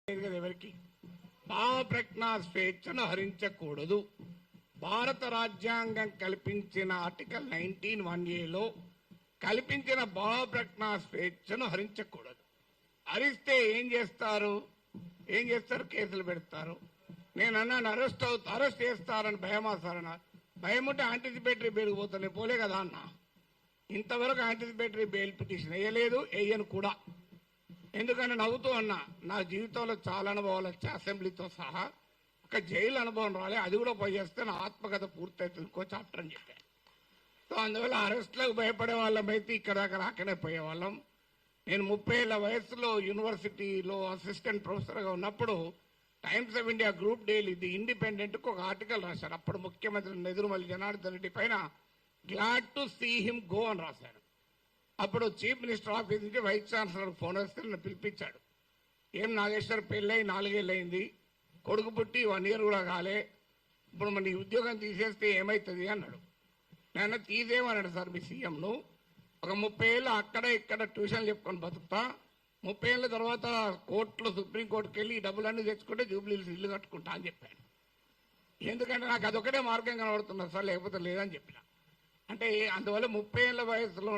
ఎవరికి భావ ప్రజ్ఞా స్వేచ్ఛను హరించకూడదు. భారత రాజ్యాంగం కల్పించిన ఆర్టికల్ 19(1)A కల్పించిన భావ ప్రజ్ఞా స్వేచ్ఛను హరించకూడదు. హరిస్తే ఏం చేస్తారు? కేసులు పెడతారు. నేను అన్నాను అరెస్ట్ చేస్తారని భయమా సార్ అన్న. భయం ఉంటే యాంటిసిపేటరీ బెయిల్ పోతాను, పోలే కదా అన్న. ఇంతవరకు యాంటిసిపేటరీ బెయిల్ పిటిషన్ వేయలేదు, వేయను కూడా. ఎందుకంటే నవ్వుతూ అన్నా, నా జీవితంలో చాలా అనుభవాలు వచ్చాయి, అసెంబ్లీతో సహా. ఒక జైలు అనుభవం రాలే, అది కూడా పోయి చేస్తే నా ఆత్మకథ పూర్తవుతుంది, ఇంకో చాప్టర్ అని చెప్పాను. సో అందువల్ల అరెస్టులకు భయపడే వాళ్ళమైతే ఇక్కడ దాకా రాకనే పోయేవాళ్ళం. నేను 30 ఏళ్ల వయసులో యూనివర్సిటీలో అసిస్టెంట్ ప్రొఫెసర్గా ఉన్నప్పుడు Times of India group daily the ఇండిపెండెంట్కు ఒక ఆర్టికల్ రాశారు. అప్పుడు ముఖ్యమంత్రి నెదురుమల్లి జనార్దన్ రెడ్డి పైన glad to see him go అని రాశారు. అప్పుడు చీఫ్ మినిస్టర్ ఆఫీస్ నుంచి వైస్ ఛాన్సలర్ ఫోన్ వస్తే నన్ను పిలిపించాడు. ఏం నాగేశ్వర్, పెళ్ళై 4 ఏళ్ళు అయింది, కొడుకు పుట్టి 1 year కూడా కాలే, ఇప్పుడు మన ఉద్యోగం తీసేస్తే ఏమవుతుంది అన్నాడు. నేను తీసేయమన్నాడు సార్ మీ సీఎంను. ఒక 30 ఏళ్ళు అక్కడ ఇక్కడ ట్యూషన్ చెప్పుకొని బతుకుతా, 30 ఏళ్ళ తర్వాత కోర్టులో సుప్రీంకోర్టుకి వెళ్ళి ఈ డబ్బులన్నీ తెచ్చుకుంటే జూబ్లీహిల్స్ ఇల్లు కట్టుకుంటా అని చెప్పాను. ఎందుకంటే నాకు అదొకటే మార్గం కనబడుతున్నా సార్, లేకపోతే లేదని చెప్పిన. అంటే అందువల్ల 30 ఏళ్ల వయసులో